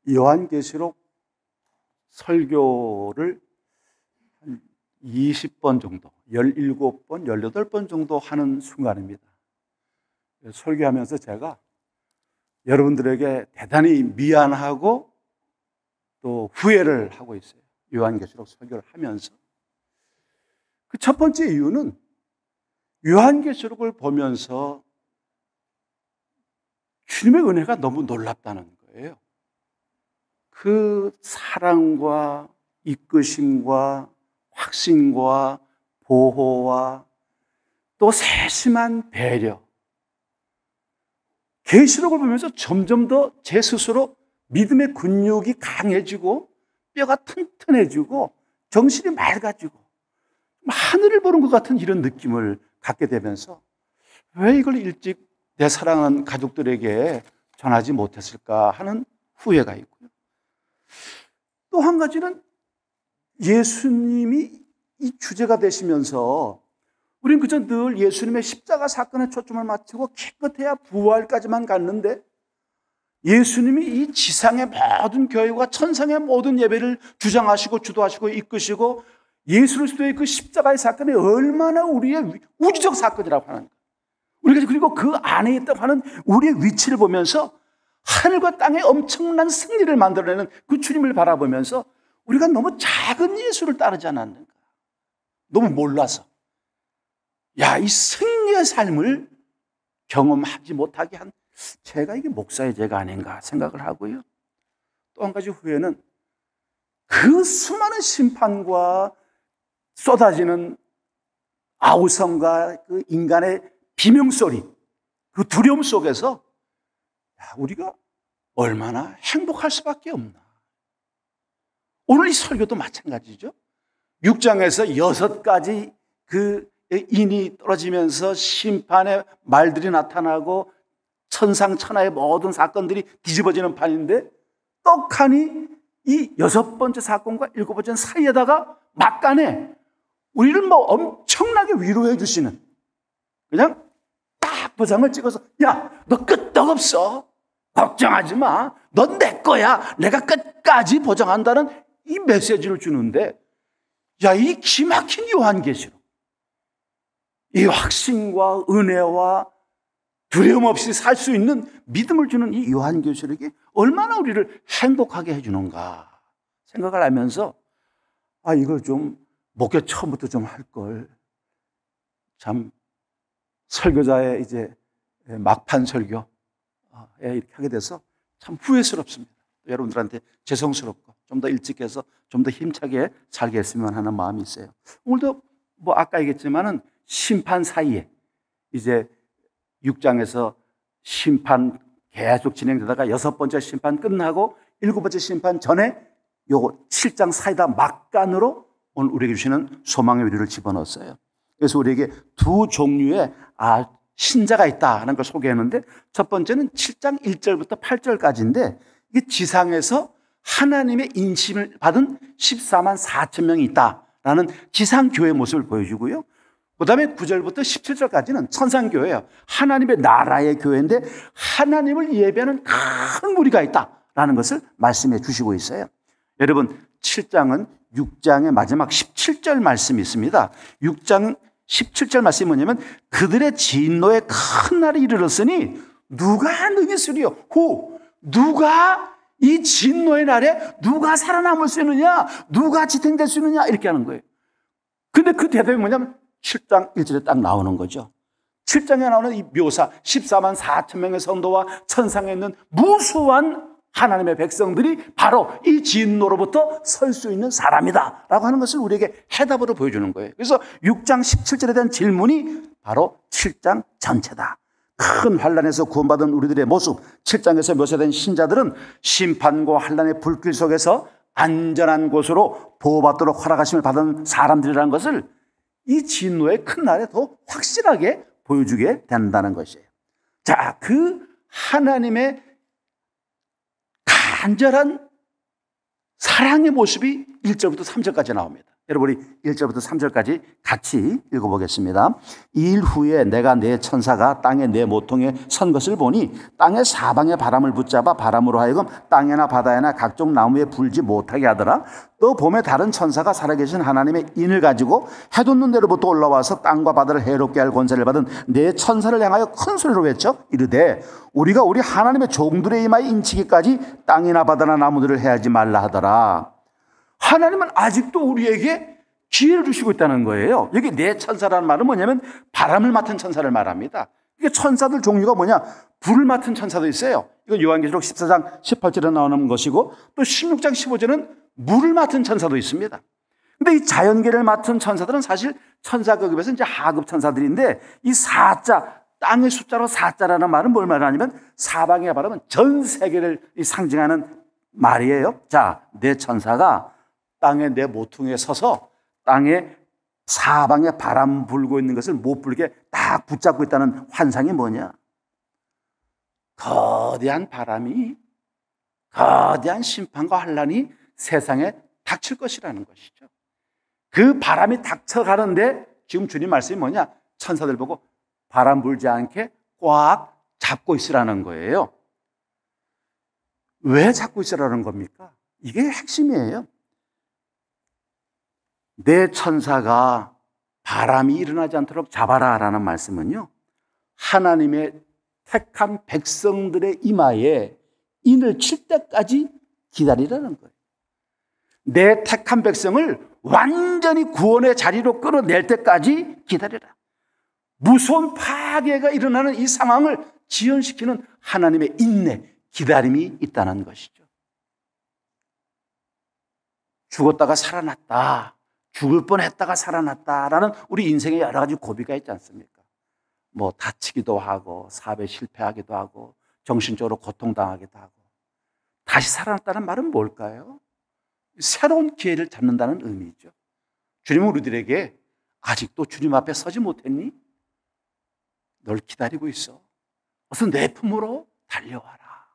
요한계시록 설교를 한 20번 정도, 17번, 18번 정도 하는 순간입니다. 설교하면서 제가 여러분들에게 대단히 미안하고 또 후회를 하고 있어요. 요한계시록 설교를 하면서. 그 첫 번째 이유는 요한계시록을 보면서 주님의 은혜가 너무 놀랍다는 거예요. 그 사랑과 이끄심과 확신과 보호와 또 세심한 배려. 계시록을 보면서 점점 더 제 스스로 믿음의 근육이 강해지고 뼈가 튼튼해지고 정신이 맑아지고 하늘을 보는 것 같은 이런 느낌을 갖게 되면서 왜 이걸 일찍 내 사랑하는 가족들에게 전하지 못했을까 하는 후회가 있고요. 또 한 가지는 예수님이 이 주제가 되시면서 우리는 그저 늘 예수님의 십자가 사건에 초점을 맞추고 기껏해야 부활까지만 갔는데 예수님이 이 지상의 모든 교회와 천상의 모든 예배를 주장하시고 주도하시고 이끄시고 예수 그리스도의 그 십자가의 사건이 얼마나 우리의 우주적 사건이라고 하는 거예요. 우리가 그리고 그 안에 있다고 하는 우리의 위치를 보면서 하늘과 땅의 엄청난 승리를 만들어내는 그 주님을 바라보면서 우리가 너무 작은 예수를 따르지 않았는가. 너무 몰라서. 야, 이 승리의 삶을 경험하지 못하게 한 제가 이게 목사의 죄가 아닌가 생각을 하고요. 또 한 가지 후회는 그 수많은 심판과 쏟아지는 아우성과 그 인간의 비명소리, 그 두려움 속에서 우리가 얼마나 행복할 수밖에 없나. 오늘 이 설교도 마찬가지죠. 6장에서 6가지 그 인이 떨어지면서 심판의 말들이 나타나고 천상천하의 모든 사건들이 뒤집어지는 판인데 떡하니 이 6번째 사건과 7번째 사이에다가 막간에 우리를 뭐 엄청나게 위로해 주시는 그냥 딱 보상을 찍어서 야, 너 끄떡없어. 걱정하지 마. 넌 내 거야. 내가 끝까지 보장한다는 이 메시지를 주는데 야, 이 기막힌 요한계시록 이 확신과 은혜와 두려움 없이 살 수 있는 믿음을 주는 이 요한계시록이 얼마나 우리를 행복하게 해주는가 생각을 하면서 이걸 좀 목회 처음부터 좀 할 걸. 참 설교자의 이제 막판 설교에 이렇게 하게 돼서 참 후회스럽습니다. 여러분들한테 죄송스럽고 좀 더 일찍 해서 좀 더 힘차게 살게 했으면 하는 마음이 있어요. 오늘도 뭐 아까 얘기했지만은 심판 사이에 이제 6장에서 심판 계속 진행되다가 6번째 심판 끝나고 7번째 심판 전에 요거 7장 사이다 막간으로 오늘 우리에게 주시는 소망의 위로를 집어넣었어요. 그래서 우리에게 두 종류의 신자가 있다 하는 걸 소개했는데 첫 번째는 7장 1절부터 8절까지인데 이게 지상에서 하나님의 인심을 받은 14만 4천 명이 있다라는 지상교회의 모습을 보여주고요. 그 다음에 9절부터 17절까지는 천상교회예요. 하나님의 나라의 교회인데 하나님을 예배하는 큰 무리가 있다라는 것을 말씀해 주시고 있어요. 여러분 7장은 6장의 마지막 17절 말씀이 있습니다. 6장 17절 말씀이 뭐냐면 그들의 진노의 큰 날이 이르렀으니 누가 능히쓰리요? 누가 이 진노의 날에 누가 살아남을 수 있느냐? 누가 지탱될 수 있느냐? 이렇게 하는 거예요. 근데 그 대답이 뭐냐면 7장 1절에 딱 나오는 거죠. 7장에 나오는 이 묘사 14만 4천 명의 성도와 천상에 있는 무수한 하나님의 백성들이 바로 이 진노로부터 설 수 있는 사람이다 라고 하는 것을 우리에게 해답으로 보여주는 거예요. 그래서 6장 17절에 대한 질문이 바로 7장 전체다. 큰 환난에서 구원받은 우리들의 모습, 7장에서 묘사된 신자들은 심판과 환난의 불길 속에서 안전한 곳으로 보호받도록 허락하심을 받은 사람들이라는 것을 이 진노의 큰 날에 더 확실하게 보여주게 된다는 것이에요. 자, 그 하나님의 간절한 사랑의 모습이 1절부터 3절까지 나옵니다. 여러분 우리 1절부터 3절까지 같이 읽어보겠습니다. 이 일 후에 내가 내 천사가 땅에 내 모퉁이에 선 것을 보니 땅의 사방에 바람을 붙잡아 바람으로 하여금 땅에나 바다에나 각종 나무에 불지 못하게 하더라. 또 봄에 다른 천사가 살아계신 하나님의 인을 가지고 해돋는 데로부터 올라와서 땅과 바다를 해롭게 할 권세를 받은 내 천사를 향하여 큰 소리로 외쳐 이르되 우리가 우리 하나님의 종들의 이마에 인치기까지 땅이나 바다나 나무들을 해하지 말라 하더라. 하나님은 아직도 우리에게 기회를 주시고 있다는 거예요. 여기 내 천사라는 말은 뭐냐면 바람을 맡은 천사를 말합니다. 이게 천사들 종류가 뭐냐? 불을 맡은 천사도 있어요. 이건 요한계시록 14장 18절에 나오는 것이고 또 16장 15절은 물을 맡은 천사도 있습니다. 근데 이 자연계를 맡은 천사들은 사실 천사급에서 이제 하급 천사들인데 이 사자, 땅의 숫자로 사자라는 말은 뭘 말하냐면 사방의 바람은 전 세계를 상징하는 말이에요. 자, 내 천사가 땅에 내 모퉁이에 서서 땅에 사방에 바람 불고 있는 것을 못 불게 딱 붙잡고 있다는 환상이 뭐냐? 거대한 바람이, 거대한 심판과 환란이 세상에 닥칠 것이라는 것이죠. 그 바람이 닥쳐가는데 지금 주님 말씀이 뭐냐? 천사들 보고 바람 불지 않게 꽉 잡고 있으라는 거예요. 왜 잡고 있으라는 겁니까? 이게 핵심이에요. 내 천사가 바람이 일어나지 않도록 잡아라 라는 말씀은요, 하나님의 택한 백성들의 이마에 인을 칠 때까지 기다리라는 거예요. 내 택한 백성을 완전히 구원의 자리로 끌어낼 때까지 기다리라. 무서운 파괴가 일어나는 이 상황을 지연시키는 하나님의 인내, 기다림이 있다는 것이죠. 죽었다가 살아났다, 죽을 뻔했다가 살아났다라는 우리 인생에 여러 가지 고비가 있지 않습니까? 뭐 다치기도 하고 사업에 실패하기도 하고 정신적으로 고통당하기도 하고 다시 살아났다는 말은 뭘까요? 새로운 기회를 잡는다는 의미죠. 주님은 우리들에게 아직도 주님 앞에 서지 못했니? 널 기다리고 있어. 어서 내 품으로 달려와라.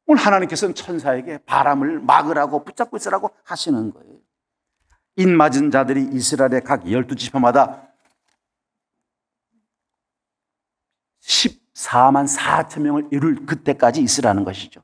오늘 하나님께서는 천사에게 바람을 막으라고 붙잡고 있으라고 하시는 거예요. 인 맞은 자들이 이스라엘의 각 12지파마다 14만 4천 명을 이룰 그때까지 있으라는 것이죠.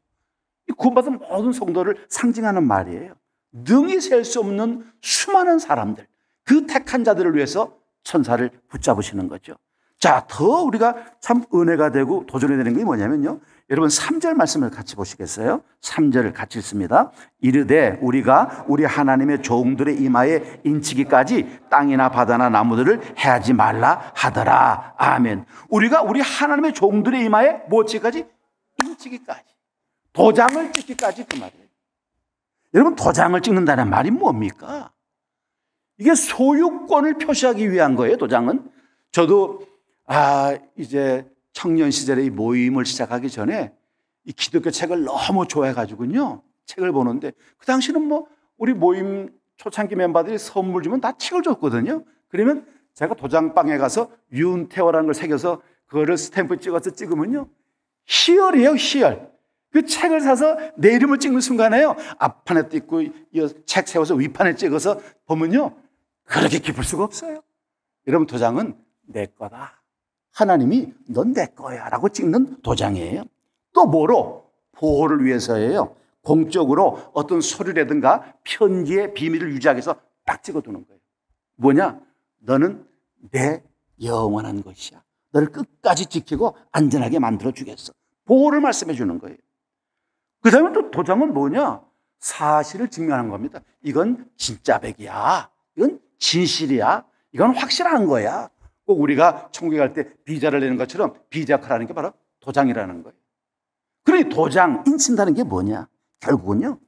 이 구원받은 모든 성도를 상징하는 말이에요. 능히 셀 수 없는 수많은 사람들, 그 택한 자들을 위해서 천사를 붙잡으시는 거죠. 자, 더 우리가 참 은혜가 되고 도전이 되는 게 뭐냐면요, 여러분 3절 말씀을 같이 보시겠어요? 3절을 같이 읽습니다. 이르되 우리가 우리 하나님의 종들의 이마에 인치기까지 땅이나 바다나 나무들을 해하지 말라 하더라. 아멘. 우리가 우리 하나님의 종들의 이마에 뭐 치기까지? 인치기까지. 도장을 찍기까지 그 말이에요. 여러분, 도장을 찍는다는 말이 뭡니까? 이게 소유권을 표시하기 위한 거예요, 도장은. 저도 이제 청년 시절에 이 모임을 시작하기 전에 이 기독교 책을 너무 좋아해가지고요, 책을 보는데 그 당시는 뭐 우리 모임 초창기 멤버들이 선물 주면 다 책을 줬거든요. 그러면 제가 도장방에 가서 윤태호라는 걸 새겨서 그거를 스탬프 찍어서 찍으면요, 희열이에요, 희열. 그 책을 사서 내 이름을 찍는 순간에요, 앞판에 띄고 책 세워서 윗판에 찍어서 보면요, 그렇게 기쁠 수가 없어요. 여러분, 도장은 내 거다. 하나님이 넌 내 거야 라고 찍는 도장이에요. 또 뭐로? 보호를 위해서예요. 공적으로 어떤 서류라든가 편지의 비밀을 유지하기 위해서 딱 찍어두는 거예요. 뭐냐? 너는 내 영원한 것이야. 너를 끝까지 지키고 안전하게 만들어주겠어. 보호를 말씀해 주는 거예요. 그 다음에 또 도장은 뭐냐? 사실을 증명하는 겁니다. 이건 진짜 백이야. 이건 진실이야. 이건 확실한 거야. 꼭 우리가 천국에 갈 때 비자를 내는 것처럼 비자 역할을 하는 게 바로 도장이라는 거예요. 그러니 도장, 인친다는 게 뭐냐? 결국은요,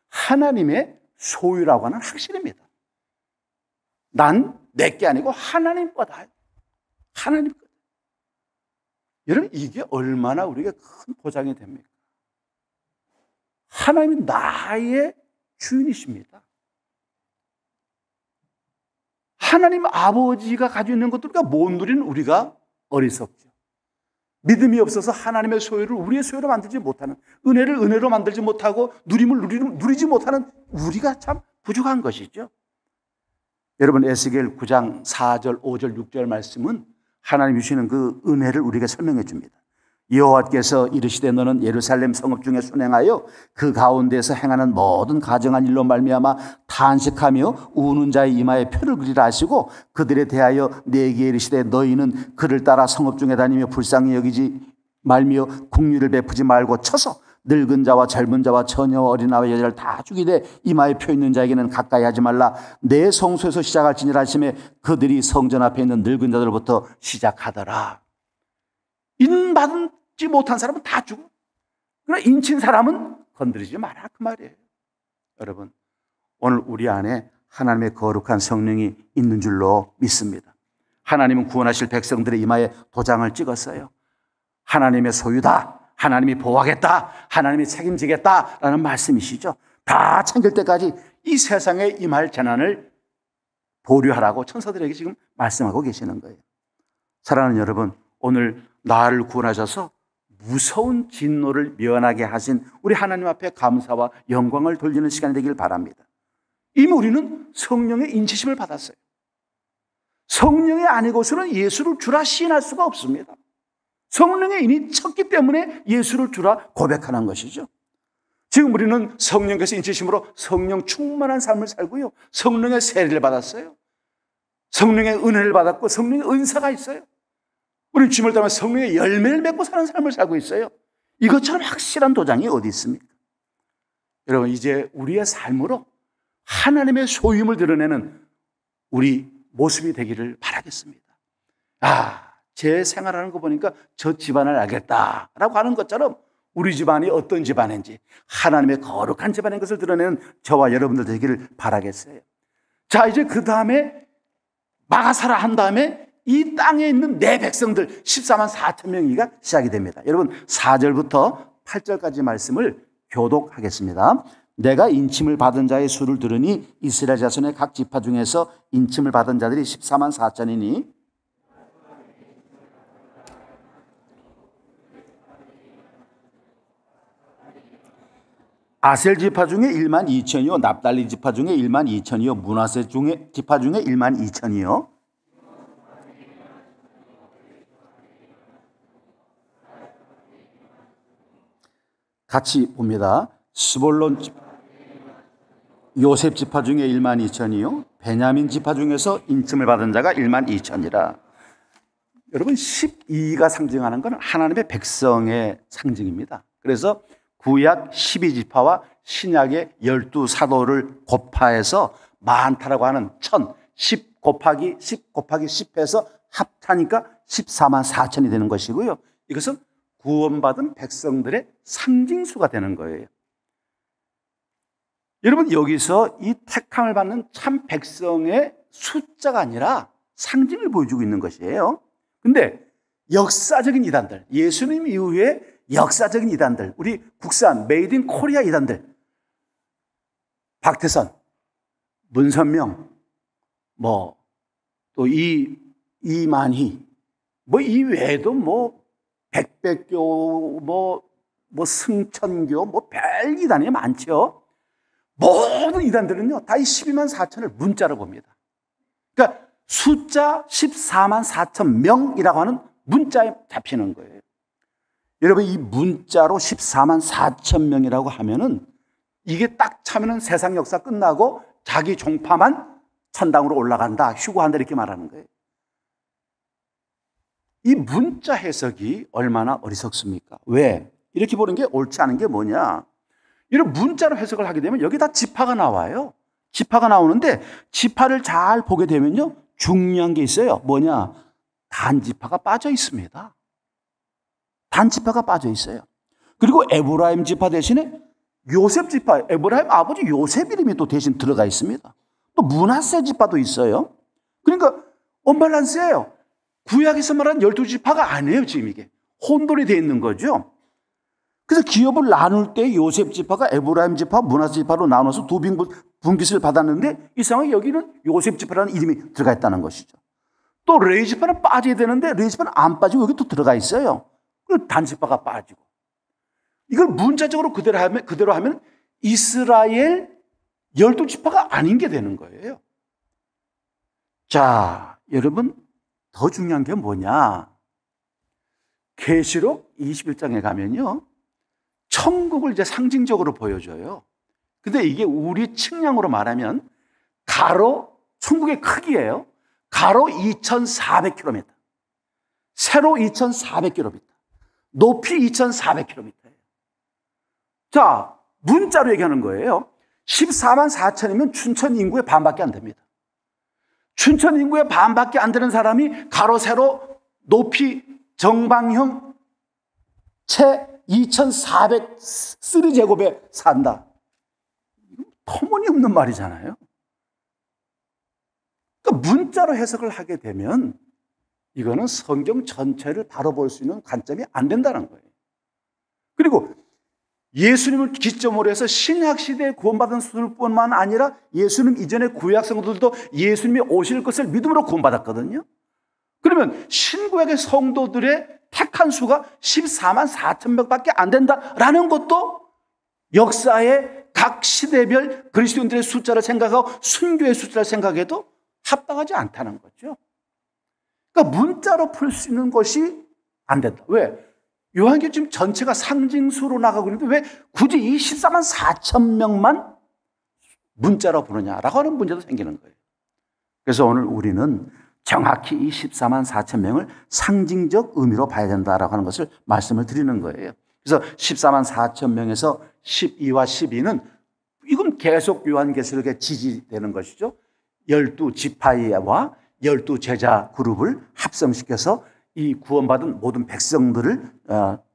하나님의 소유라고 하는 확신입니다. 난 내 게 아니고 하나님 거다. 하나님 거다. 여러분, 이게 얼마나 우리에게 큰 보장이 됩니까? 하나님이 나의 주인이십니다. 하나님 아버지가 가지고 있는 것들과 못 누리는 우리가 어리석죠. 믿음이 없어서 하나님의 소유를 우리의 소유로 만들지 못하는, 은혜를 은혜로 만들지 못하고 누림을 누리지 못하는 우리가 참 부족한 것이죠. 여러분, 에스겔 9장 4절, 5절, 6절 말씀은 하나님 주시는 그 은혜를 우리에게 설명해 줍니다. 여호와께서 이르시되 너는 예루살렘 성읍 중에 순행하여 그 가운데서 행하는 모든 가정한 일로 말미암아 탄식하며 우는 자의 이마에 표를 그리라 하시고 그들에 대하여 내게 이르시되 너희는 그를 따라 성읍 중에 다니며 불쌍히 여기지 말며 긍휼을 베푸지 말고 쳐서 늙은 자와 젊은 자와 처녀와 어린아이와 여자를 다 죽이되 이마에 표 있는 자에게는 가까이 하지 말라. 내 성소에서 시작할지니라 하시매 그들이 성전 앞에 있는 늙은 자들부터 시작하더라. 인받지 못한 사람은 다 죽어. 그러나 인친 사람은 건드리지 마라, 그 말이에요. 여러분, 오늘 우리 안에 하나님의 거룩한 성령이 있는 줄로 믿습니다. 하나님은 구원하실 백성들의 이마에 도장을 찍었어요. 하나님의 소유다, 하나님이 보호하겠다, 하나님이 책임지겠다라는 말씀이시죠. 다 챙길 때까지 이 세상에 임할 재난을 보류하라고 천사들에게 지금 말씀하고 계시는 거예요. 사랑하는 여러분, 오늘 나를 구원하셔서 무서운 진노를 면하게 하신 우리 하나님 앞에 감사와 영광을 돌리는 시간이 되길 바랍니다. 이미 우리는 성령의 인치심을 받았어요. 성령의 아니고서는 예수를 주라 시인할 수가 없습니다. 성령의 인이 쳤기 때문에 예수를 주라 고백하는 것이죠. 지금 우리는 성령께서 인치심으로 성령 충만한 삶을 살고요, 성령의 세례를 받았어요. 성령의 은혜를 받았고 성령의 은사가 있어요. 우리는 주님을 따라 성령의 열매를 맺고 사는 삶을 살고 있어요. 이것처럼 확실한 도장이 어디 있습니까? 여러분, 이제 우리의 삶으로 하나님의 소유임을 드러내는 우리 모습이 되기를 바라겠습니다. 제 생활하는 거 보니까 저 집안을 알겠다라고 하는 것처럼 우리 집안이 어떤 집안인지, 하나님의 거룩한 집안인 것을 드러내는 저와 여러분들 되기를 바라겠어요. 자, 이제 그 다음에 마가사라 한 다음에 이 땅에 있는 내 백성들 14만 4천 명이가 시작이 됩니다. 여러분, 4절부터 8절까지 말씀을 교독하겠습니다. 내가 인침을 받은 자의 수를 들으니 이스라엘 자손의 각 지파 중에서 인침을 받은 자들이 14만 4천이니 아셀 지파 중에 1만 2천이요, 납달리 지파 중에 1만 2천이요, 므낫세 지파 중에 1만 2천이요. 같이 봅니다. 스볼론 요셉 지파 중에 1만 2천이요, 베냐민 지파 중에서 인침을 받은 자가 1만 2천이라. 여러분, 12가 상징하는 것은 하나님의 백성의 상징입니다. 그래서 구약 12지파와 신약의 12사도를 곱하해서 많다라고 하는 1000, 10 곱하기 10 곱하기 10해서 합하니까 14만 4천이 되는 것이고요. 이것은 구원받은 백성들의 상징수가 되는 거예요. 여러분, 여기서 이 택함을 받는 참 백성의 숫자가 아니라 상징을 보여주고 있는 것이에요. 근데 역사적인 이단들, 예수님 이후에 역사적인 이단들, 우리 국산 메이드 인 코리아 이단들, 박태선, 문선명, 또 이만희, 이 외에도 백백교, 승천교, 별 이단이 많죠. 모든 이단들은요, 다 이 12만 4천을 문자로 봅니다. 그러니까 숫자 14만 4천 명이라고 하는 문자에 잡히는 거예요. 여러분, 이 문자로 14만 4천 명이라고 하면은 이게 딱 차면은 세상 역사 끝나고 자기 종파만 천당으로 올라간다, 휴거한다, 이렇게 말하는 거예요. 이 문자 해석이 얼마나 어리석습니까? 왜? 이렇게 보는 게 옳지 않은 게 뭐냐? 이런 문자로 해석을 하게 되면 여기 다 지파가 나와요. 지파가 나오는데 지파를 잘 보게 되면요, 중요한 게 있어요. 뭐냐? 단지파가 빠져 있습니다. 단지파가 빠져 있어요. 그리고 에브라임 지파 대신에 요셉 지파, 에브라임 아버지 요셉 이름이 또 대신 들어가 있습니다. 또 므낫세 지파도 있어요. 그러니까 언밸런스예요. 구약에서 말하는 12지파가 아니에요. 지금 이게 혼돈이 되어 있는 거죠. 그래서 기업을 나눌 때 요셉 지파가 에브라임 지파, 므낫세 지파로 나눠서 두 분깃을 받았는데 이상하게 여기는 요셉 지파라는 이름이 들어가 있다는 것이죠. 또 레위 지파는 빠져야 되는데 레위 지파는 안 빠지고 여기 또 들어가 있어요. 그리고 단지파가 빠지고. 이걸 문자적으로 그대로 하면 이스라엘 12지파가 아닌 게 되는 거예요. 자, 여러분, 더 중요한 게 뭐냐? 계시록 21장에 가면요, 천국을 이제 상징적으로 보여줘요. 근데 이게 우리 측량으로 말하면 가로, 천국의 크기예요. 가로 2,400km, 세로 2,400km, 높이 2,400km예요. 자, 문자로 얘기하는 거예요. 14만 4천이면 춘천 인구의 반밖에 안 됩니다. 춘천 인구의 반밖에 안 되는 사람이 가로, 세로, 높이, 정방형 채 2,400 3제곱에 산다. 이건 터무니없는 말이잖아요. 그러니까 문자로 해석을 하게 되면 이거는 성경 전체를 바로 볼 수 있는 관점이 안 된다는 거예요. 그리고 예수님을 기점으로 해서 신약시대에 구원받은 수들뿐만 아니라 예수님 이전의 구약 성도들도 예수님이 오실 것을 믿음으로 구원받았거든요. 그러면 신구약의 성도들의 택한 수가 14만 4천 명밖에 안 된다라는 것도 역사의 각 시대별 그리스도인들의 숫자를 생각하고 순교의 숫자를 생각해도 합당하지 않다는 거죠. 그러니까 문자로 풀 수 있는 것이 안 된다. 왜? 요한계시록 지금 전체가 상징수로 나가고 있는데 왜 굳이 이 14만 4천 명만 문자로 부르냐라고 하는 문제도 생기는 거예요. 그래서 오늘 우리는 정확히 이 14만 4천 명을 상징적 의미로 봐야 된다라고 하는 것을 말씀을 드리는 거예요. 그래서 14만 4천 명에서 12와 12는 이건 계속 요한계시록에 지지되는 것이죠. 12지파와 12제자 그룹을 합성시켜서 이 구원받은 모든 백성들을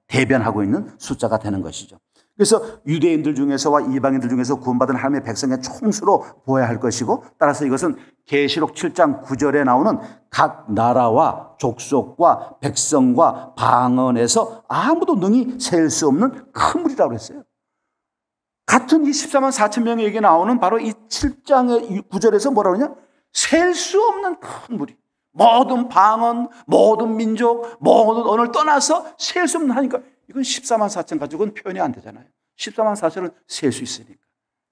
대변하고 있는 숫자가 되는 것이죠. 그래서 유대인들 중에서와 이방인들 중에서 구원받은 하나님의 백성의 총수로 보아야 할 것이고, 따라서 이것은 계시록 7장 9절에 나오는 각 나라와 족속과 백성과 방언에서 아무도 능히 셀 수 없는 큰 무리라고 했어요. 같은 이 14만 4천 명의 얘기 나오는 바로 이 7장의 9절에서 뭐라고 하냐? 셀 수 없는 큰 무리. 모든 방언, 모든 민족, 모든 언어를 떠나서 셀 수 없는 하니까 이건 14만 4천 가지고는 표현이 안 되잖아요. 14만 4천은 셀 수 있으니까.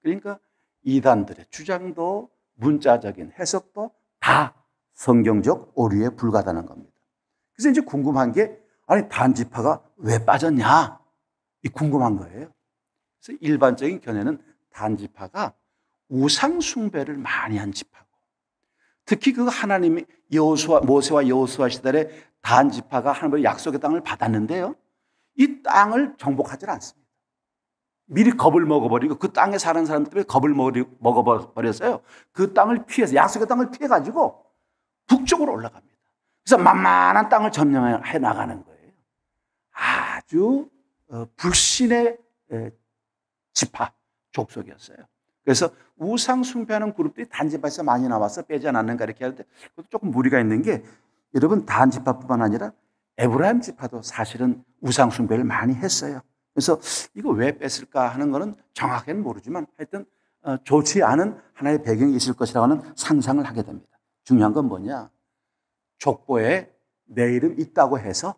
그러니까 이단들의 주장도 문자적인 해석도 다 성경적 오류에 불과하다는 겁니다. 그래서 이제 궁금한 게, 아니 단지파가 왜 빠졌냐? 이 궁금한 거예요. 그래서 일반적인 견해는 단지파가 우상 숭배를 많이 한 지파고, 특히 그 하나님이 모세와 여호수아 시대에 단지파가 하나님의 약속의 땅을 받았는데요, 이 땅을 정복하지 않습니다. 미리 겁을 먹어버리고 그 땅에 사는 사람들 때문에 겁을 먹어버렸어요. 그 땅을 피해서, 약속의 땅을 피해가지고 북쪽으로 올라갑니다. 그래서 만만한 땅을 점령해 나가는 거예요. 아주 불신의 지파, 족속이었어요. 그래서 우상 숭배하는 그룹들이 단지파에서 많이 나와서 빼지 않았는가 이렇게 하는데, 그것도 조금 무리가 있는 게, 여러분 단지파뿐만 아니라 에브라임 지파도 사실은 우상 숭배를 많이 했어요. 그래서 이거 왜 뺐을까 하는 거는 정확히는 모르지만 하여튼 좋지 않은 하나의 배경이 있을 것이라고 하는 상상을 하게 됩니다. 중요한 건 뭐냐? 족보에 내 이름 있다고 해서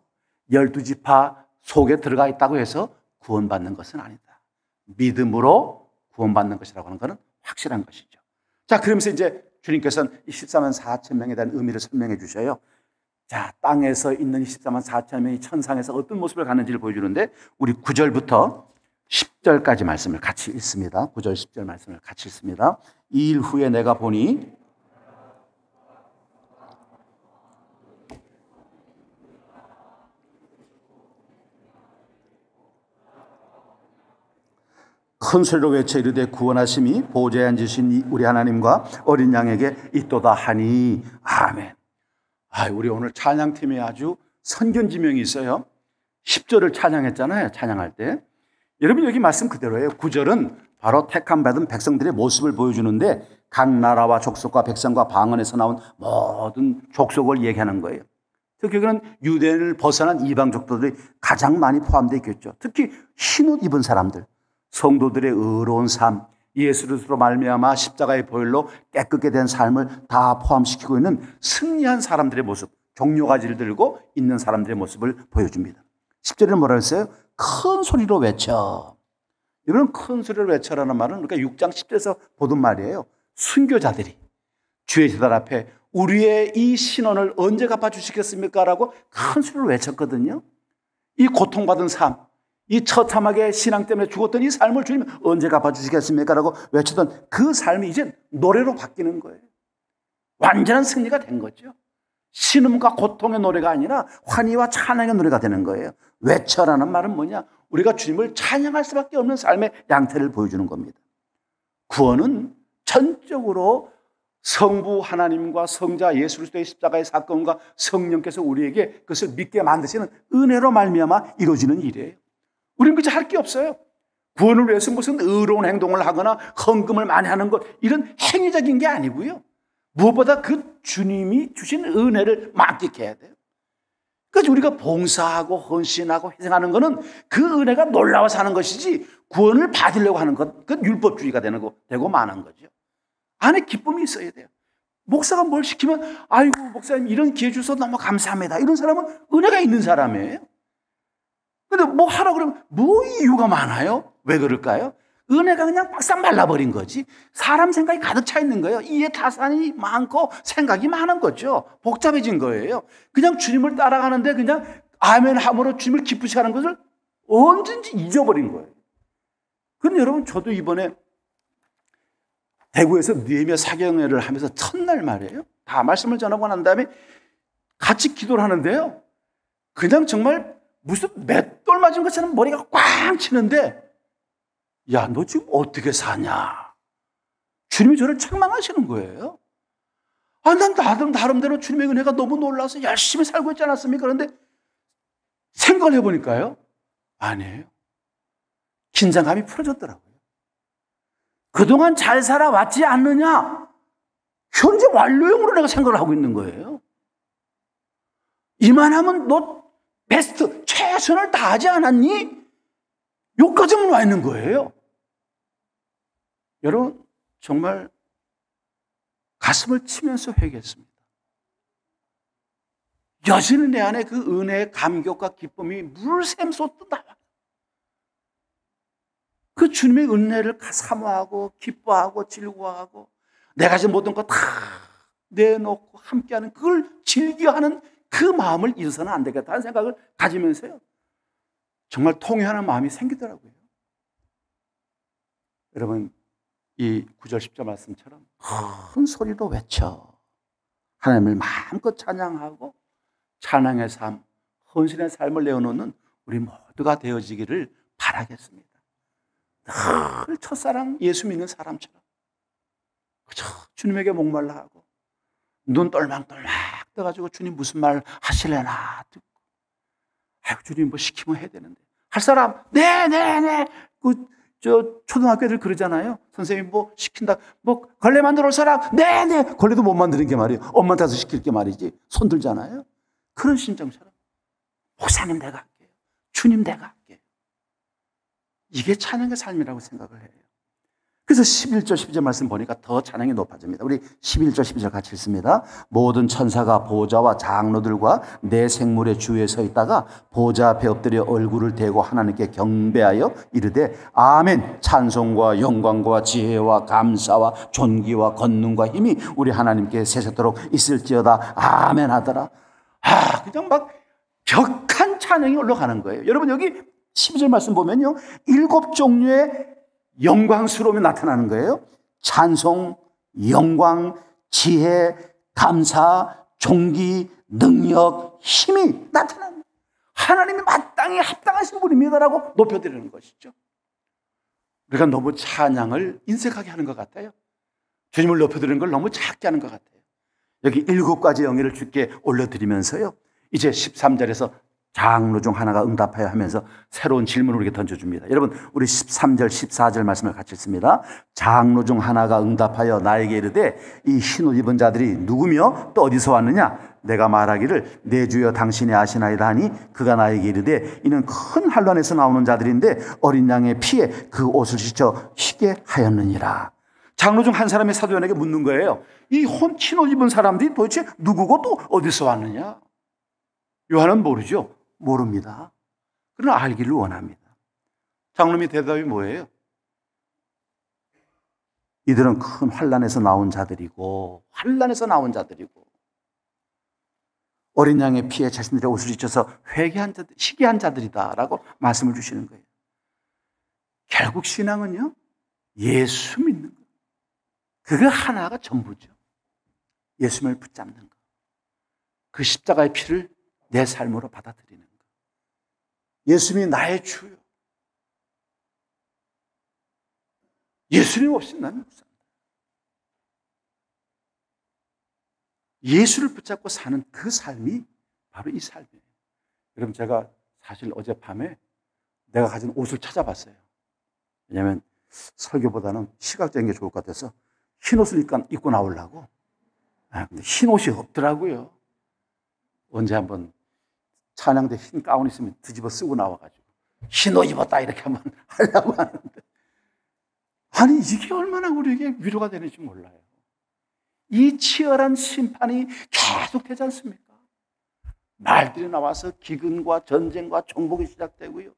12지파 속에 들어가 있다고 해서 구원받는 것은 아니다. 믿음으로 구원받는 것이라고 하는 것은 확실한 것이죠. 자, 그러면서 이제 주님께서는 이 14만 4천 명에 대한 의미를 설명해 주셔요. 자, 땅에서 있는 14만 4천 명이 천상에서 어떤 모습을 갖는지를 보여주는데, 우리 9절부터 10절까지 말씀을 같이 읽습니다. 9절 10절 말씀을 같이 읽습니다. 이 일 후에 내가 보니 큰 소리로 외쳐 이르되 구원하심이 보좌에 앉으신 우리 하나님과 어린 양에게 있도다 하니. 아멘. 우리 오늘 찬양팀에 아주 선견지명이 있어요. 10절을 찬양했잖아요. 찬양할 때. 여러분 여기 말씀 그대로예요. 9절은 바로 택함 받은 백성들의 모습을 보여주는데, 각 나라와 족속과 백성과 방언에서 나온 모든 족속을 얘기하는 거예요. 특히 여기는 유대인을 벗어난 이방족들이 가장 많이 포함되어 있겠죠. 특히 흰옷 입은 사람들, 성도들의 의로운 삶, 예수로 말미암아 십자가의 보혈로 깨끗게 된 삶을 다 포함시키고 있는 승리한 사람들의 모습, 종려가지를 들고 있는 사람들의 모습을 보여줍니다. 10절에는 뭐라고 했어요? 큰 소리로 외쳐. 이런 큰 소리를 외쳐라는 말은 우리가 6장 10절에서 보던 말이에요. 순교자들이 주의 제단 앞에 우리의 이 신원을 언제 갚아주시겠습니까? 라고 큰 소리를 외쳤거든요. 이 고통받은 삶, 이 처참하게 신앙 때문에 죽었던 이 삶을 주님 언제 갚아주시겠습니까? 라고 외쳤던 그 삶이 이제 노래로 바뀌는 거예요. 완전한 승리가 된 거죠. 신음과 고통의 노래가 아니라 환희와 찬양의 노래가 되는 거예요. 외쳐라는 말은 뭐냐? 우리가 주님을 찬양할 수밖에 없는 삶의 양태를 보여주는 겁니다. 구원은 전적으로 성부 하나님과 성자 예수 그리스도의 십자가의 사건과 성령께서 우리에게 그것을 믿게 만드시는 은혜로 말미암아 이루어지는 일이에요. 우리는 그저 할 게 없어요. 구원을 위해서 무슨 의로운 행동을 하거나 헌금을 많이 하는 것, 이런 행위적인 게 아니고요. 무엇보다 그 주님이 주신 은혜를 만끽해야 돼요. 그래서 우리가 봉사하고 헌신하고 희생하는 것은 그 은혜가 놀라워서 하는 것이지 구원을 받으려고 하는 것, 그건 율법주의가 되고 마는 거죠. 안에 기쁨이 있어야 돼요. 목사가 뭘 시키면 아이고 목사님 이런 기회 주셔서 너무 감사합니다. 이런 사람은 은혜가 있는 사람이에요. 그런데 뭐 하라 그러면 뭐 이유가 많아요? 왜 그럴까요? 은혜가 그냥 막상 말라버린 거지. 사람 생각이 가득 차 있는 거예요. 이해 타산이 많고 생각이 많은 거죠. 복잡해진 거예요. 그냥 주님을 따라가는데 그냥 아멘 함으로 주님을 기쁘시게 하는 것을 언제든지 잊어버린 거예요. 그런데 여러분 저도 이번에 대구에서 느헤미야 사경회를 하면서 첫날 말이에요. 다 말씀을 전하고 난 다음에 같이 기도를 하는데요. 그냥 정말 무슨 맷돌 맞은 것처럼 머리가 꽝 치는데 야, 너 지금 어떻게 사냐? 주님이 저를 책망하시는 거예요. 아, 난 나름대로 주님의 은혜가 너무 놀라서 열심히 살고 있지 않았습니까? 그런데 생각을 해보니까요. 아니에요. 긴장감이 풀어졌더라고요. 그동안 잘 살아왔지 않느냐? 현재 완료형으로 내가 생각을 하고 있는 거예요. 이만하면 너 베스트, 최선을 다하지 않았니? 여기까지만 와 있는 거예요. 여러분 정말 가슴을 치면서 회개했습니다. 여전히 내 안에 그 은혜의 감격과 기쁨이 물샘 쏟듯 나와요. 그 주님의 은혜를 사모하고 기뻐하고 즐거워하고 내가 지금 모든 거 다 내놓고 함께하는 그걸 즐겨하는 그 마음을 잊어서는 안 되겠다는 생각을 가지면서요. 정말 통회하는 마음이 생기더라고요. 여러분 이 9절 10절 말씀처럼 큰 소리로 외쳐 하나님을 마음껏 찬양하고 찬양의 삶, 헌신의 삶을 내어놓는 우리 모두가 되어지기를 바라겠습니다. 늘 첫사랑 예수 믿는 사람처럼 그저 주님에게 목말라 하고 눈 똘망똘망 떠가지고 주님 무슨 말 하실래나 듣고 아이고 주님 뭐 시키면 해야 되는데 할 사람 네 저 초등학교 애들 그러잖아요. 선생님 뭐 시킨다 뭐 걸레 만들어 올 사람 네 걸레도 못 만드는 게 말이에요. 엄마한테 가서 시킬 게 말이지. 손 들잖아요. 그런 심정처럼 목사님 내가 할게요. 주님 내가 할게요. 이게 찬양의 삶이라고 생각을 해요. 그래서 11절 12절 말씀 보니까 더 찬양이 높아집니다. 우리 11절 12절 같이 읽습니다. 모든 천사가 보좌와 장로들과 내 생물의 주위에 서 있다가 보좌 앞에 엎드려 얼굴을 대고 하나님께 경배하여 이르되 아멘. 찬송과 영광과 지혜와 감사와 존귀와 권능과 힘이 우리 하나님께 세세토록 있을지어다 아멘 하더라. 그냥 막 격한 찬양이 올라가는 거예요. 여러분 여기 12절 말씀 보면요 7종류의 영광스러움이 나타나는 거예요. 찬송, 영광, 지혜, 감사, 존귀, 능력, 힘이 나타나는 거예요. 하나님이 마땅히 합당하신 분입니다라고 높여드리는 것이죠. 우리가 너무 찬양을 인색하게 하는 것 같아요. 주님을 높여드리는 걸 너무 작게 하는 것 같아요. 여기 7가지 영예를 주께 올려드리면서요. 이제 13절에서 장로 중 하나가 응답하여 하면서 새로운 질문을 우리에게 던져줍니다. 여러분 우리 13절 14절 말씀을 같이 읽습니다. 장로 중 하나가 응답하여 나에게 이르되 이 흰옷 입은 자들이 누구며 또 어디서 왔느냐? 내가 말하기를 내 주여 당신이 아시나이다 하니 그가 나에게 이르되 이는 큰 환란에서 나오는 자들인데 어린 양의 피에 그 옷을 씻어 희게 하였느니라. 장로 중 한 사람이 사도 요한에게 묻는 거예요. 이 흰옷 입은 사람들이 도대체 누구고 또 어디서 왔느냐? 요한은 모르죠. 모릅니다. 그러나 알기를 원합니다. 장로님의 대답이 뭐예요? 이들은 큰 환난에서 나온 자들이고 어린 양의 피에 자신들의 옷을 찢어서 회개한 자들, 희귀한 자들이다라고 말씀을 주시는 거예요. 결국 신앙은요, 예수 믿는 거. 그거 하나가 전부죠. 예수님을 붙잡는 거. 그 십자가의 피를 내 삶으로 받아들이는 거. 예수님이 나의 주요. 예수님 없이 나는 못 산다. 예수를 붙잡고 사는 그 삶이 바로 이 삶이에요. 여러분, 제가 사실 어젯밤에 내가 가진 옷을 찾아봤어요. 왜냐하면 설교보다는 시각적인 게 좋을 것 같아서 흰 옷을 입고 나오려고. 근데 흰 옷이 없더라고요. 언제 한번 찬양대 흰 가운 있으면 뒤집어 쓰고 나와가지고 흰 옷 입었다 이렇게 한번 하려고 하는데, 아니 이게 얼마나 우리에게 위로가 되는지 몰라요. 이 치열한 심판이 계속 되지 않습니까? 말들이 나와서 기근과 전쟁과 정복이 시작되고요,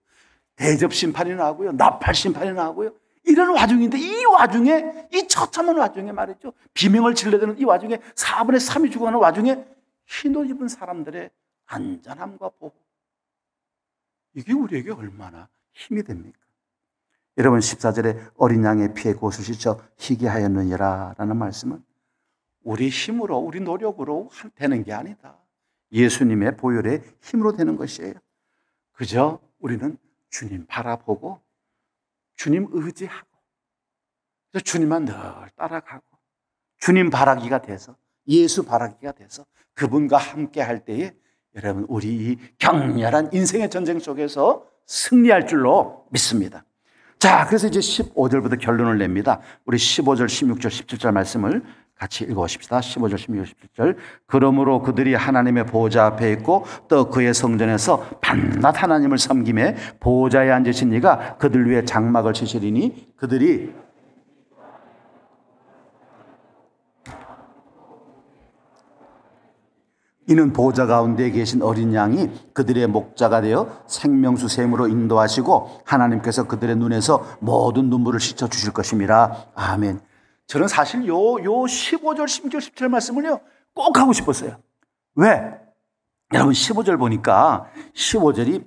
대접 심판이 나고요, 나팔 심판이 나고요. 이런 와중인데, 이 와중에, 이 처참한 와중에 말이죠, 비명을 질러대는 이 와중에 4분의 3이 죽어가는 와중에 흰옷 입은 사람들의 안전함과 보호, 이게 우리에게 얼마나 힘이 됩니까? 여러분, 14절에 어린 양의 피에 그 옷을 씻어 희게 하였느니라 라는 말씀은 우리 힘으로, 우리 노력으로 되는 게 아니다. 예수님의 보혈의 힘으로 되는 것이에요. 그저 우리는 주님 바라보고 주님 의지하고 주님만 늘 따라가고 주님 바라기가 돼서, 예수 바라기가 돼서 그분과 함께 할 때에 여러분, 우리 이 격렬한 인생의 전쟁 속에서 승리할 줄로 믿습니다. 자, 그래서 이제 15절부터 결론을 냅니다. 우리 15절, 16절, 17절 말씀을 같이 읽어보십시다. 15절, 16절, 17절. 그러므로 그들이 하나님의 보호자 앞에 있고 또 그의 성전에서 밤낮 하나님을 섬기매 보호자에 앉으신 이가 그들 위에 장막을 치시리니 그들이 이는 보호자 가운데 계신 어린 양이 그들의 목자가 되어 생명수 샘으로 인도하시고 하나님께서 그들의 눈에서 모든 눈물을 씻어 주실 것임이라. 아멘. 저는 사실 요 15절, 16절, 17절 말씀을요 꼭 하고 싶었어요. 왜? 여러분, 15절 보니까 15절이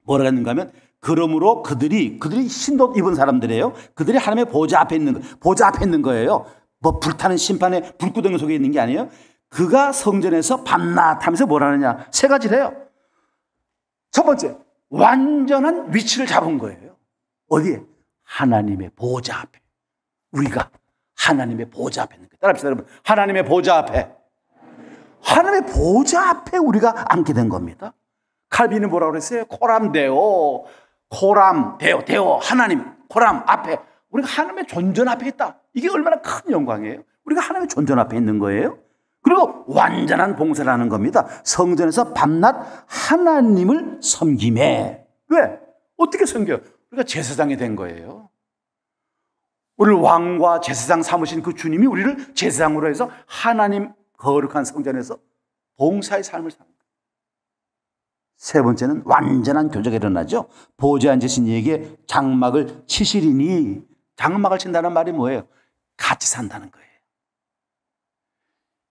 뭐라 했는가 하면, 그러므로 그들이 흰옷 입은 사람들이에요. 그들이 하나님의 보호자 앞에 있는 거예요. 뭐 불타는 심판의 불구덩이 속에 있는 게 아니에요. 그가 성전에서 밤낮 하면서 뭘 하느냐, 세 가지를 해요. 첫 번째, 완전한 위치를 잡은 거예요. 어디에? 하나님의 보호자 앞에. 우리가 하나님의 보호자 앞에 있는 거예요. 따라합시다, 여러분. 하나님의 보호자 앞에. 하나님의 보호자 앞에 우리가 앉게 된 겁니다. 칼빈은 뭐라고 그랬어요? 코람 데오, 하나님, 코람 앞에. 우리가 하나님의 존전 앞에 있다. 이게 얼마나 큰 영광이에요. 우리가 하나님의 존전 앞에 있는 거예요. 그리고 완전한 봉사를 하는 겁니다. 성전에서 밤낮 하나님을 섬김에. 왜? 어떻게 섬겨요? 우리가 제사장이 된 거예요. 우리를 왕과 제사장 삼으신 그 주님이 우리를 제사장으로 해서 하나님 거룩한 성전에서 봉사의 삶을 사는 거예요. 세 번째는 완전한 교제가 일어나죠. 보호자에 앉으신 이에게 장막을 치시리니. 장막을 친다는 말이 뭐예요? 같이 산다는 거예요.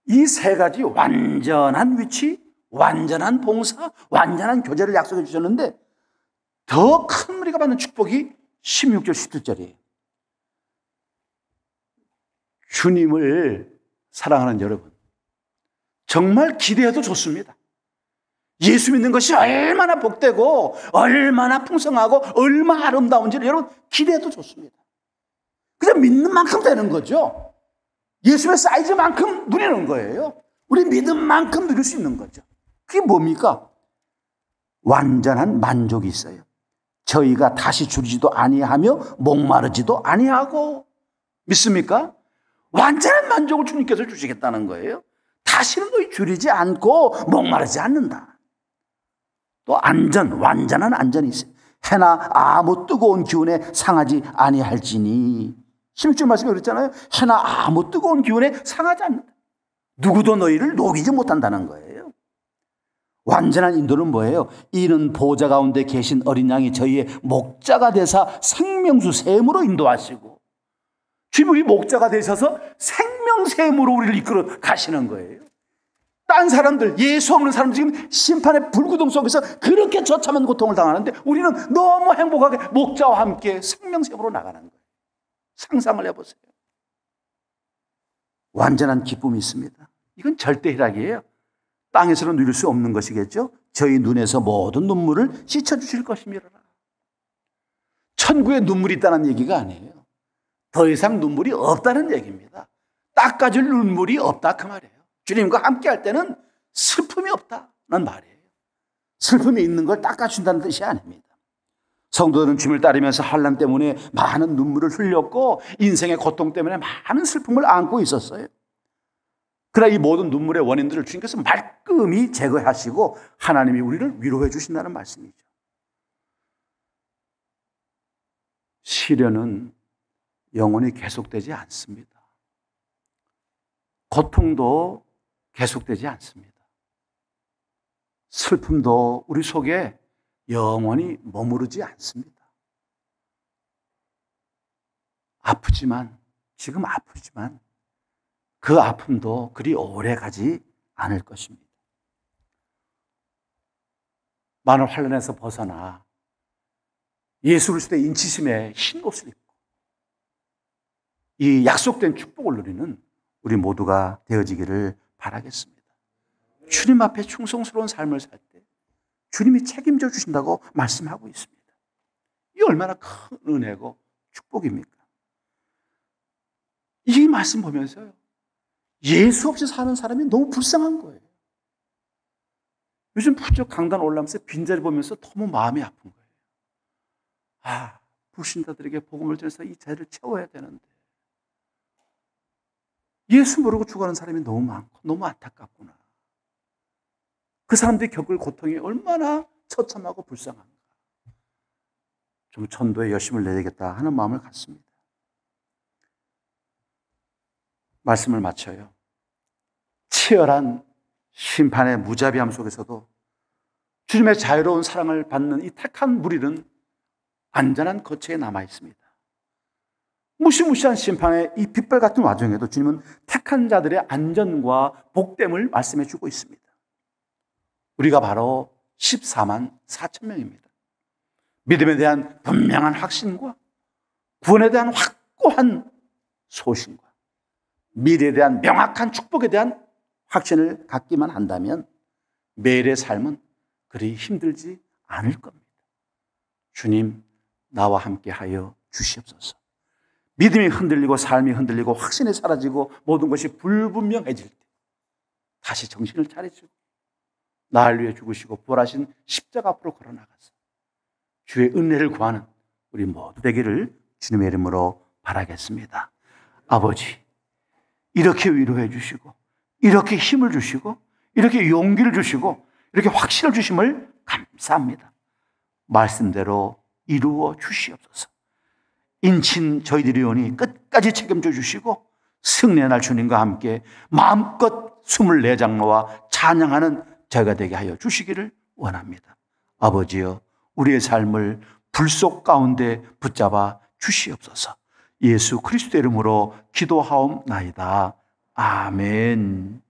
이 세 가지 완전한 위치, 완전한 봉사, 완전한 교제를 약속해 주셨는데, 더 큰 우리가 받는 축복이 16절, 17절이에요. 주님을 사랑하는 여러분, 정말 기대해도 좋습니다. 예수 믿는 것이 얼마나 복되고 얼마나 풍성하고 얼마나 아름다운지를 여러분 기대해도 좋습니다. 그냥 믿는 만큼 되는 거죠. 예수의 사이즈만큼 누리는 거예요. 우리 믿음만큼 누릴 수 있는 거죠. 그게 뭡니까? 완전한 만족이 있어요. 저희가 다시 줄이지도 아니하며 목마르지도 아니하고. 믿습니까? 완전한 만족을 주님께서 주시겠다는 거예요. 다시는 너희 줄이지 않고 목마르지 않는다. 또 완전한 안전이 있어요. 해나 아무 뜨거운 기운에 상하지 아니할지니. 16절 말씀에 그랬잖아요. 해나 아무 뜨거운 기운에 상하지 않는다. 누구도 너희를 녹이지 못한다는 거예요. 완전한 인도는 뭐예요? 이는 보호자 가운데 계신 어린 양이 저희의 목자가 되사 생명수 샘으로 인도하시고 주님 우리 목자가 되셔서 생명샘으로 우리를 이끌어 가시는 거예요. 딴 사람들, 예수 없는 사람들 지금 심판의 불구덩 속에서 그렇게 처참한 고통을 당하는데 우리는 너무 행복하게 목자와 함께 생명샘으로 나가는 거예요. 상상을 해보세요. 완전한 기쁨이 있습니다. 이건 절대 희락이에요. 땅에서는 누릴 수 없는 것이겠죠. 저희 눈에서 모든 눈물을 씻어주실 것이미라. 천국에 눈물이 있다는 얘기가 아니에요. 더 이상 눈물이 없다는 얘기입니다. 닦아줄 눈물이 없다 그 말이에요. 주님과 함께 할 때는 슬픔이 없다는 말이에요. 슬픔이 있는 걸 닦아준다는 뜻이 아닙니다. 성도들은 주님을 따르면서 환난 때문에 많은 눈물을 흘렸고 인생의 고통 때문에 많은 슬픔을 안고 있었어요. 그러나 이 모든 눈물의 원인들을 주님께서 말끔히 제거하시고 하나님이 우리를 위로해 주신다는 말씀이죠. 시련은 영원히 계속되지 않습니다. 고통도 계속되지 않습니다. 슬픔도 우리 속에 영원히 머무르지 않습니다. 아프지만, 지금 아프지만 그 아픔도 그리 오래 가지 않을 것입니다. 많은 환난에서 벗어나 예수 그리스도의 인치심에 흰 옷을 입고 이 약속된 축복을 누리는 우리 모두가 되어지기를 바라겠습니다. 주님 앞에 충성스러운 삶을 살 때 주님이 책임져 주신다고 말씀하고 있습니다. 이 얼마나 큰 은혜고 축복입니까? 이 말씀 보면서요, 예수 없이 사는 사람이 너무 불쌍한 거예요. 요즘 부쩍 강단 올라오면서 빈자리 보면서 너무 마음이 아픈 거예요. 아, 불신자들에게 복음을 전해서 이 자리를 채워야 되는데 예수 모르고 죽어가는 사람이 너무 많고 너무 안타깝구나. 그 사람들이 겪을 고통이 얼마나 처참하고 불쌍한가. 좀 전도에 열심을 내야겠다 하는 마음을 갖습니다. 말씀을 마쳐요. 치열한 심판의 무자비함 속에서도 주님의 자유로운 사랑을 받는 이 택한 무리는 안전한 거처에 남아 있습니다. 무시무시한 심판의 이 빗발 같은 와중에도 주님은 택한 자들의 안전과 복됨을 말씀해 주고 있습니다. 우리가 바로 14만 4천 명입니다. 믿음에 대한 분명한 확신과 구원에 대한 확고한 소신과 미래에 대한 명확한 축복에 대한 확신을 갖기만 한다면 매일의 삶은 그리 힘들지 않을 겁니다. 주님, 나와 함께 하여 주시옵소서. 믿음이 흔들리고 삶이 흔들리고 확신이 사라지고 모든 것이 불분명해질 때 다시 정신을 차리시고 나를 위해 죽으시고 부활하신 십자가 앞으로 걸어나가서 주의 은혜를 구하는 우리 모두 되기를 주님의 이름으로 바라겠습니다. 아버지, 이렇게 위로해 주시고 이렇게 힘을 주시고 이렇게 용기를 주시고 이렇게 확신을 주심을 감사합니다. 말씀대로 이루어 주시옵소서. 인친 저희들이 오니 끝까지 책임져 주시고 승리의 날 주님과 함께 마음껏 24장로와 찬양하는 저희가 되게 하여 주시기를 원합니다. 아버지여, 우리의 삶을 불속 가운데 붙잡아 주시옵소서. 예수 그리스도의 이름으로 기도하옵나이다. 아멘.